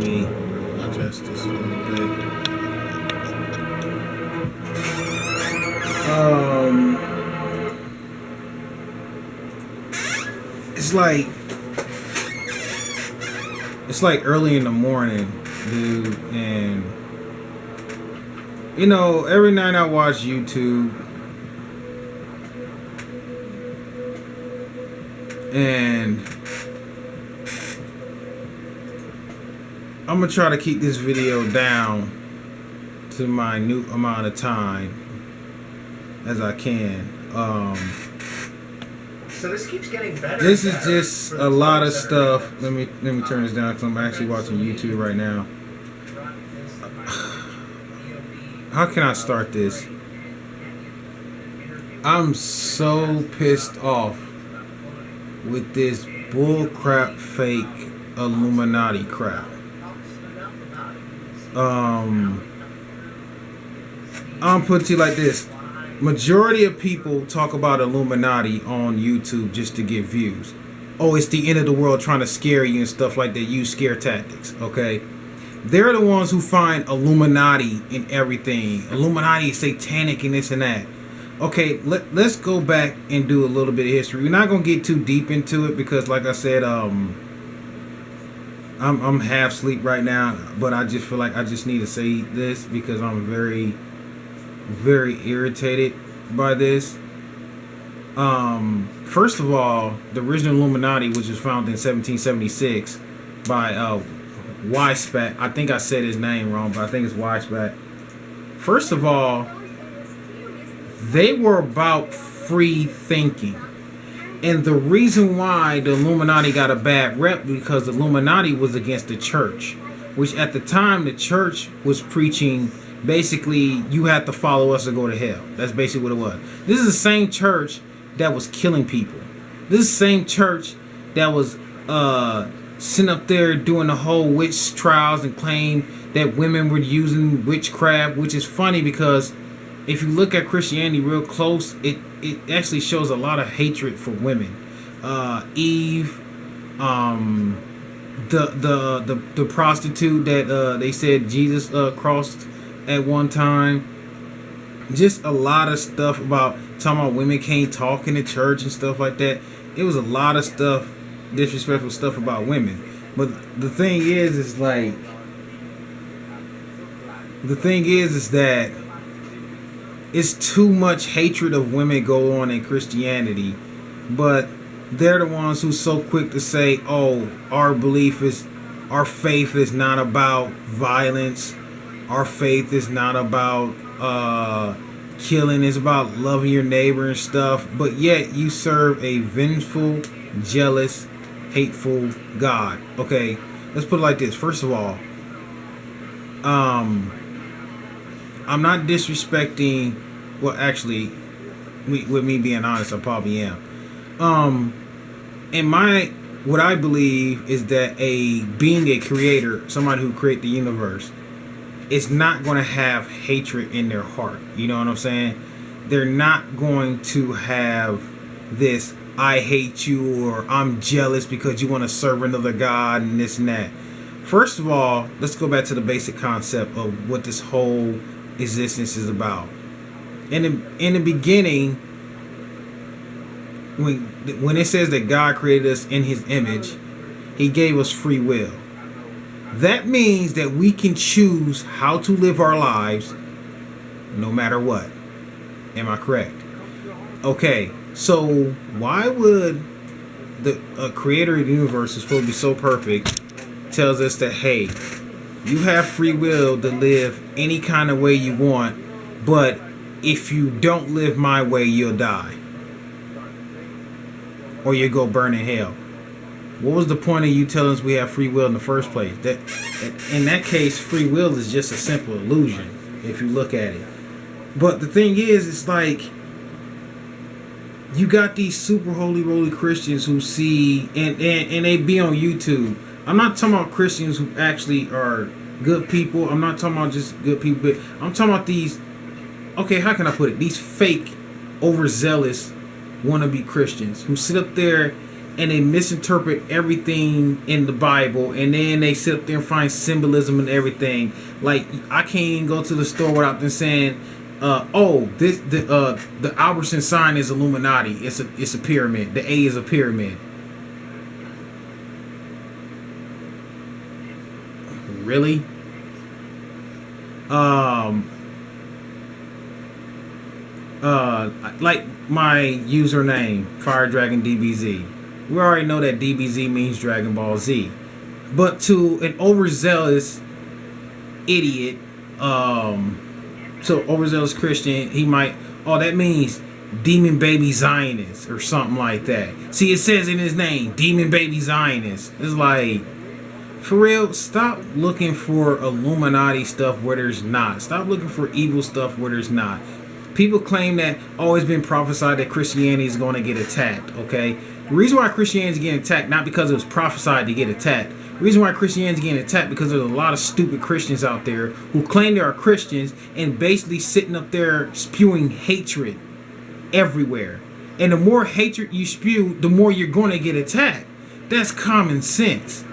Let me adjust this a little bit. It's like early in the morning, dude, and you know, every night I watch YouTube, and I'm gonna try to keep this video down to my new amount of time as I can. So this keeps getting better. This is just a lot of stuff. Let me turn this down because I'm actually watching YouTube right now. How can I start this? I'm so pissed off with this bullcrap fake Illuminati crap. I'm put it to you like this. Majority of people talk about Illuminati on YouTube just to get views. Oh, it's the end of the world trying to scare you and stuff like that. Use scare tactics, okay? They're the ones who find Illuminati in everything. Illuminati is satanic and this and that. Okay, let's go back and do a little bit of history. We're not going to get too deep into it because, like I said, I'm half asleep right now. But I just feel like I just need to say this because I'm very, very irritated by this. First of all, the original Illuminati, which was founded in 1776 by Weishaupt. I think I said his name wrong, but I think it's Weishaupt. First of all, they were about free thinking. And the reason why the Illuminati got a bad rep because the Illuminati was against the church, which at the time the church was preaching basically you have to follow us or go to hell. That's basically what it was. This is the same church that was killing people. This is the same church that was sitting up there doing the whole witch trials and claim that women were using witchcraft, which is funny because if you look at Christianity real close, it actually shows a lot of hatred for women. Eve, the prostitute that they said Jesus crossed at one time. Just a lot of stuff about talking about women can't talk in the church and stuff like that. It was a lot of stuff, disrespectful stuff about women. But the thing is that it's too much hatred of women go on in Christianity, but they're the ones who's so quick to say, oh, our faith is not about violence. Our faith is not about killing. It's about loving your neighbor and stuff. But yet you serve a vengeful, jealous, hateful God. Okay, let's put it like this. First of all, I'm not disrespecting. Well, actually, with me being honest, I probably am. What I believe is that being a creator, somebody who created the universe, is not going to have hatred in their heart. You know what I'm saying? They're not going to have this I hate you or I'm jealous because you want to serve another God and this and that. First of all, let's go back to the basic concept of what this whole existence is about. In the beginning, when it says that God created us in his image, he gave us free will. That means that we can choose how to live our lives no matter what. Am I correct? Okay, so why would the creator of the universe is supposed to be so perfect tells us that, hey, you have free will to live any kind of way you want, but if you don't live my way, you'll die. Or you'll go burn in hell. What was the point of you telling us we have free will in the first place? That in that case, free will is just a simple illusion if you look at it. But the thing is, it's like you got these super holy roly Christians who see and they be on YouTube. I'm not talking about Christians who actually are good people. I'm not talking about just good people, but I'm talking about these, okay, how can I put it? These fake, overzealous wannabe Christians who sit up there and they misinterpret everything in the Bible, and then they sit up there and find symbolism and everything. Like, I can't even go to the store without them saying, the Albertson sign is Illuminati. It's a pyramid. The A is a pyramid. Really? Like my username, Fire Dragon DBZ. We already know that DBZ means Dragon Ball Z. But to an overzealous idiot, so overzealous Christian, he might, that means Demon Baby Zionist or something like that. See, it says in his name, Demon Baby Zionist. It's like, for real, stop looking for Illuminati stuff where there's not. Stop looking for evil stuff where there's not. People claim that, it's been prophesied that Christianity is going to get attacked, okay? The reason why Christianity is getting attacked, not because it was prophesied to get attacked. The reason why Christianity is getting attacked because there's a lot of stupid Christians out there who claim they are Christians and basically sitting up there spewing hatred everywhere. And the more hatred you spew, the more you're going to get attacked. That's common sense.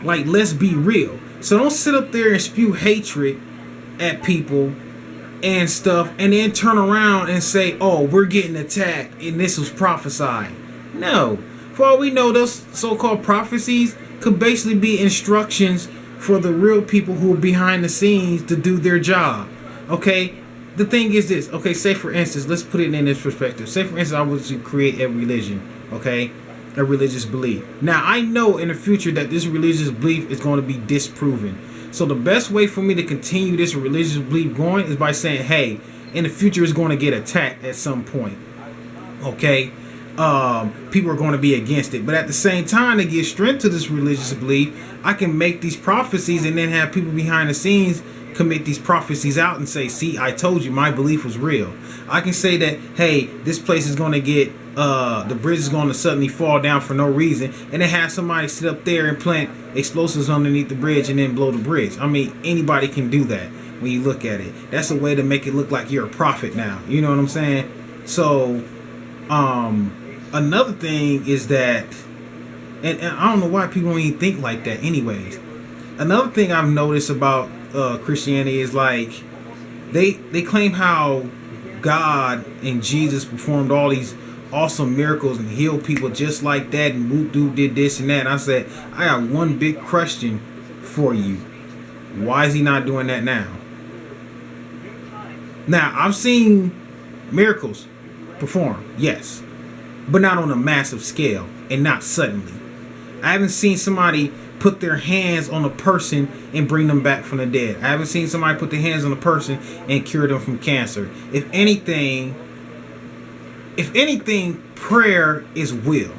Like, let's be real. So don't sit up there and spew hatred at people and stuff and then turn around and say, we're getting attacked and this was prophesied. No. For all we know, those so-called prophecies could basically be instructions for the real people who are behind the scenes to do their job. Okay? The thing is this. Okay, say for instance, let's put it in this perspective. Say for instance, I was to create a religion. Okay? A religious belief. Now, I know in the future that this religious belief is going to be disproven. So the best way for me to continue this religious belief going is by saying, hey, in the future it's going to get attacked at some point. Okay? People are going to be against it. But at the same time, to give strength to this religious belief, I can make these prophecies and then have people behind the scenes commit these prophecies out and say, see, I told you my belief was real. I can say that, hey, this place is going to get, the bridge is going to suddenly fall down for no reason, and then have somebody sit up there and plant explosives underneath the bridge and then blow the bridge. I mean, anybody can do that when you look at it. That's a way to make it look like you're a prophet now. You know what I'm saying? So, another thing is that, and I don't know why people don't even think like that anyways. Another thing I've noticed about Christianity is like they claim how God and Jesus performed all these awesome miracles and healed people just like that, and Voodoo did this and that. And I said, I got one big question for you. Why is he not doing that now? Now, I've seen miracles perform, yes, but not on a massive scale and not suddenly. I haven't seen somebody put their hands on a person and bring them back from the dead. I haven't seen somebody put their hands on a person and cure them from cancer. If anything, prayer is will.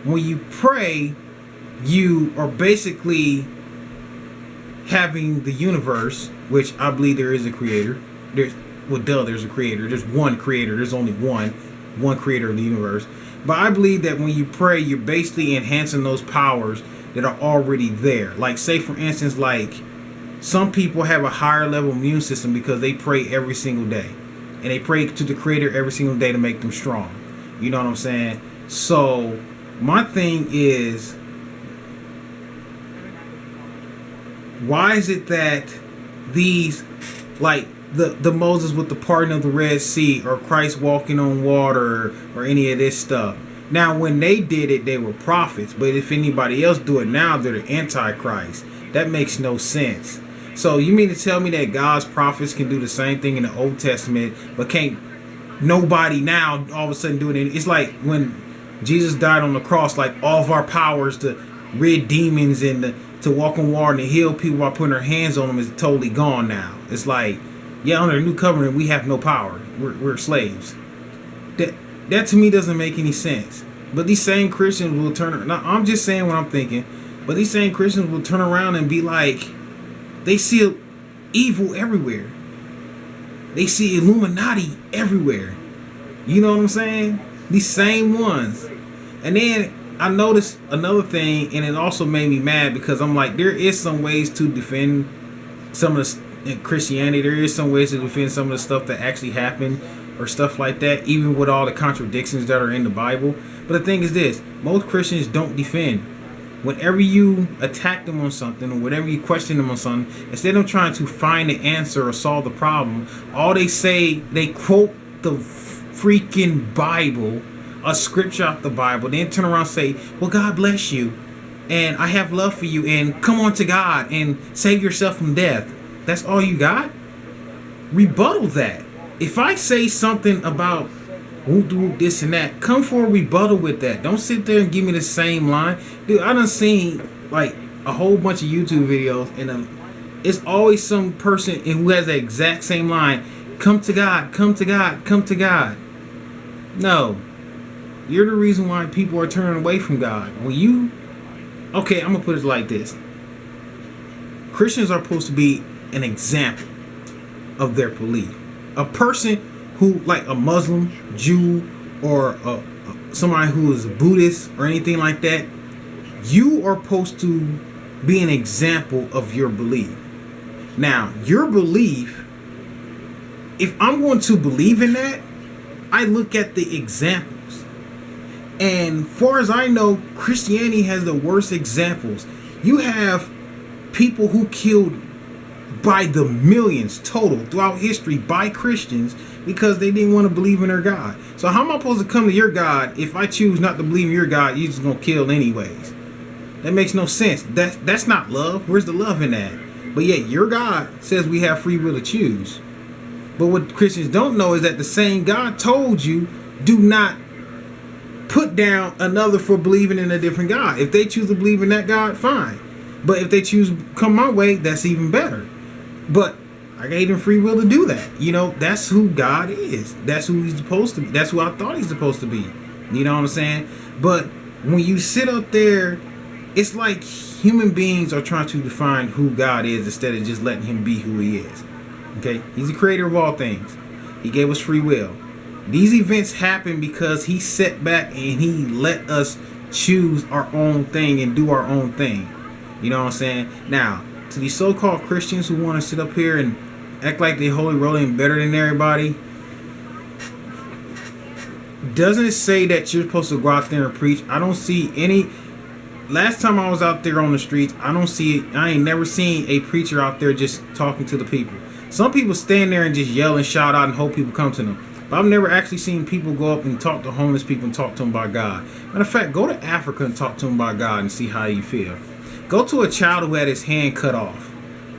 When you pray, you are basically having the universe, which I believe there is a creator. There's a creator. There's one creator. There's only one creator of the universe. But I believe that when you pray, you're basically enhancing those powers that are already there. Like, say for instance, like some people have a higher level immune system because they pray every single day, and they pray to the creator every single day to make them strong. You know what I'm saying? So my thing is, why is it that these, like the Moses with the parting of the Red Sea, or Christ walking on water, or any of this stuff? Now, when they did it, they were prophets. But if anybody else do it now, they're the Antichrist. That makes no sense. So you mean to tell me that God's prophets can do the same thing in the Old Testament, but can't nobody now all of a sudden do it? It's like when Jesus died on the cross, like all of our powers to rid demons and to walk on water and to heal people by putting our hands on them is totally gone now. It's like, yeah, under the new covenant, we have no power. We're slaves. That to me doesn't make any sense. But these same Christians will turn. Now, I'm just saying what I'm thinking. But these same Christians will turn around and be like, they see evil everywhere. They see Illuminati everywhere. You know what I'm saying? These same ones. And then I noticed another thing, and it also made me mad because I'm like, there is some ways to defend some of the in Christianity, there is some ways to defend some of the stuff that actually happened or stuff like that, even with all the contradictions that are in the Bible. But the thing is this, most Christians don't defend. Whenever you attack them on something or whenever you question them on something, instead of trying to find the answer or solve the problem, all they say, they quote the freaking Bible, a scripture out the Bible, then turn around and say, well, God bless you, and I have love for you, and come on to God and save yourself from death. That's all you got? Rebuttal that. If I say something about this and that, come for a rebuttal with that. Don't sit there and give me the same line. Dude, I done seen like a whole bunch of YouTube videos, and it's always some person who has the exact same line. Come to God, come to God, come to God. No. You're the reason why people are turning away from God. Okay, I'm going to put it like this. Christians are supposed to be an example of their belief. A person who, like a Muslim, Jew, or somebody who is a Buddhist or anything like that, you are supposed to be an example of your belief. Now, your belief, if I'm going to believe in that, I look at the examples. And far as I know, Christianity has the worst examples. You have people who killed by the millions total throughout history by Christians because they didn't want to believe in their God. So how am I supposed to come to your God if I choose not to believe in your God? You're just gonna kill anyways. That makes no sense. That's not love. Where's the love in that? But yet your God says we have free will to choose. But what Christians don't know is that the same God told you, do not put down another for believing in a different God. If they choose to believe in that God, fine. But if they choose to come my way, that's even better. But I gave him free will to do that. You know, that's who God is. That's who he's supposed to be. That's who I thought he's supposed to be. You know what I'm saying? But when you sit up there, it's like human beings are trying to define who God is instead of just letting him be who he is. Okay? He's the creator of all things. He gave us free will. These events happen because he sat back and he let us choose our own thing and do our own thing. You know what I'm saying? Now, to these so-called Christians who want to sit up here and act like they holy roly and better than everybody, doesn't it say that you're supposed to go out there and preach? I don't see any. Last time I was out there on the streets, I ain't never seen a preacher out there just talking to the people. Some people stand there and just yell and shout out and hope people come to them. But I've never actually seen people go up and talk to homeless people and talk to them about God. Matter of fact, go to Africa and talk to them about God and see how you feel. Go to a child who had his hand cut off,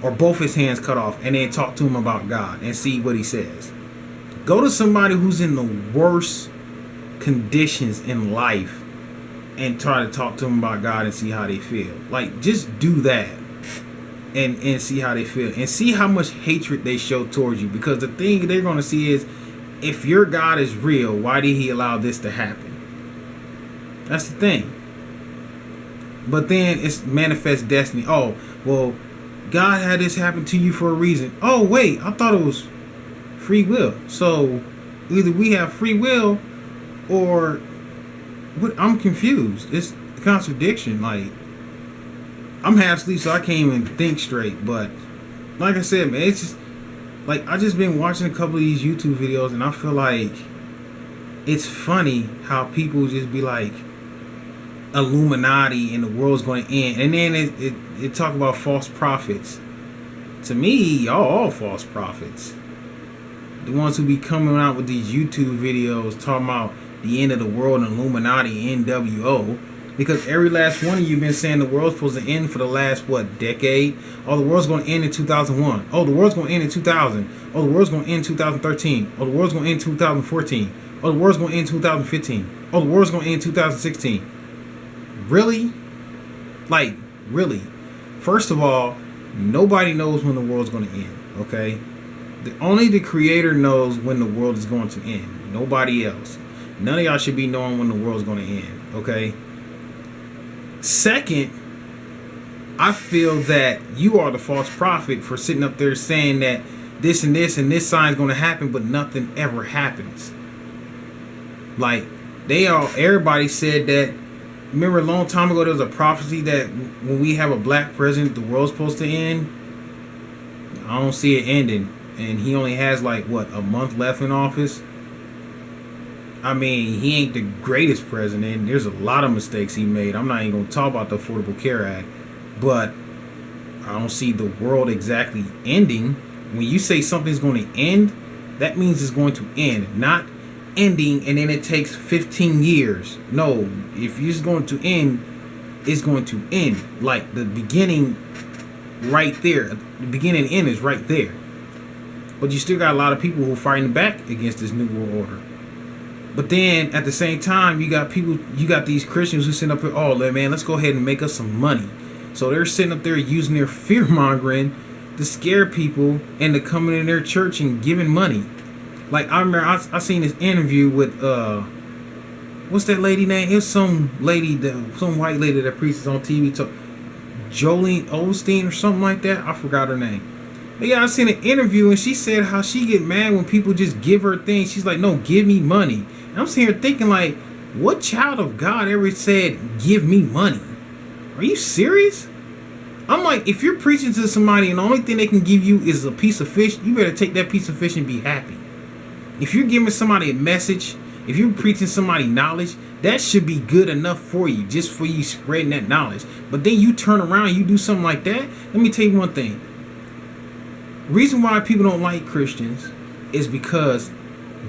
or both his hands cut off, and then talk to him about God and see what he says. Go to somebody who's in the worst conditions in life and try to talk to them about God and see how they feel. Like, just do that and see how they feel. And see how much hatred they show towards you. Because the thing they're going to see is, if your God is real, why did he allow this to happen? That's the thing. But then it's manifest destiny. Oh, well, God had this happen to you for a reason. Oh, wait, I thought it was free will. So either we have free will or what? I'm confused. It's a contradiction. Like, I'm half asleep, so I can't even think straight. But like I said, man, it's just like I just been watching a couple of these YouTube videos, and I feel like it's funny how people just be like, Illuminati and the world's going to end, and then it talk about false prophets. To me, y'all all false prophets. The ones who be coming out with these YouTube videos talking about the end of the world and Illuminati, NWO, because every last one of you been saying the world's supposed to end for the last decade. Oh, the world's going to end in 2001. Oh, the world's going to end in 2000. Oh, the world's going to end in 2013. Oh, the world's going to end in 2014. Oh, the world's going to end in 2015. Oh, the world's going to end in 2016. Really? Like, really? First of all, nobody knows when the world's going to end, okay? Only the creator knows when the world is going to end. Nobody else. None of y'all should be knowing when the world's going to end, okay? Second, I feel that you are the false prophet for sitting up there saying that this and this sign is going to happen, but nothing ever happens. Like, everybody said that. Remember a long time ago there was a prophecy that when we have a black president, the world's supposed to end? I don't see it ending. And he only has like what, a month left in office. I mean, he ain't the greatest president. There's a lot of mistakes he made. I'm not even gonna talk about the Affordable Care Act, but I don't see the world exactly ending. When you say something's going to end, that means it's going to end, not ending and then it takes 15 years. No, if it's going to end, it's going to end. Like the beginning right there. The beginning and end is right there. But you still got a lot of people who are fighting back against this new world order. But then at the same time, you got these Christians who sit up here, oh man, let's go ahead and make us some money. So they're sitting up there using their fear mongering to scare people into coming in their church and giving money. Like I remember I seen this interview with what's that lady name? It was some white lady that preaches on TV, Jolene Osteen or something like that. I forgot her name. But yeah, I seen an interview and she said how she get mad when people just give her things. She's like, no, give me money. And I'm sitting here thinking like, what child of God ever said, give me money? Are you serious? I'm like, if you're preaching to somebody and the only thing they can give you is a piece of fish, you better take that piece of fish and be happy. If you're giving somebody a message, if you're preaching somebody knowledge, that should be good enough for you, just for you spreading that knowledge. But then you turn around and you do something like that. Let me tell you one thing. Reason why people don't like Christians is because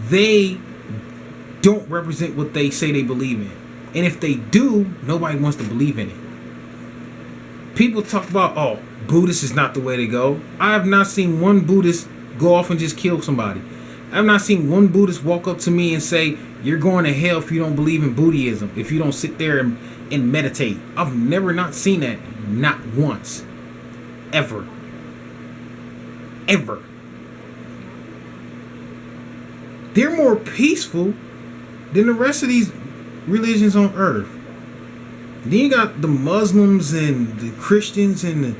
they don't represent what they say they believe in. And if they do, nobody wants to believe in it. People talk about, oh, Buddhist is not the way to go. I have not seen one Buddhist go off and just kill somebody. I have not seen one Buddhist walk up to me and say, you're going to hell if you don't believe in Buddhism, if you don't sit there and meditate. I've never not seen that. Not once. Ever. Ever. They're more peaceful than the rest of these religions on earth. Then you got the Muslims and the Christians and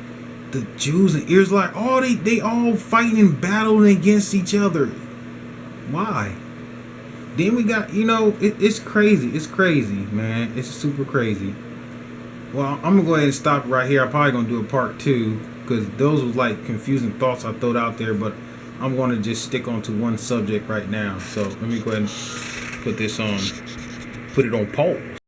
the Jews and Islam. All they all fighting and battling against each other. Why? Then we got, it's crazy. It's crazy, man. It's super crazy. Well, I'm going to go ahead and stop right here. I'm probably going to do a part 2 because those was like confusing thoughts I threw out there. But I'm going to just stick on to one subject right now. So let me go ahead and put it on pause.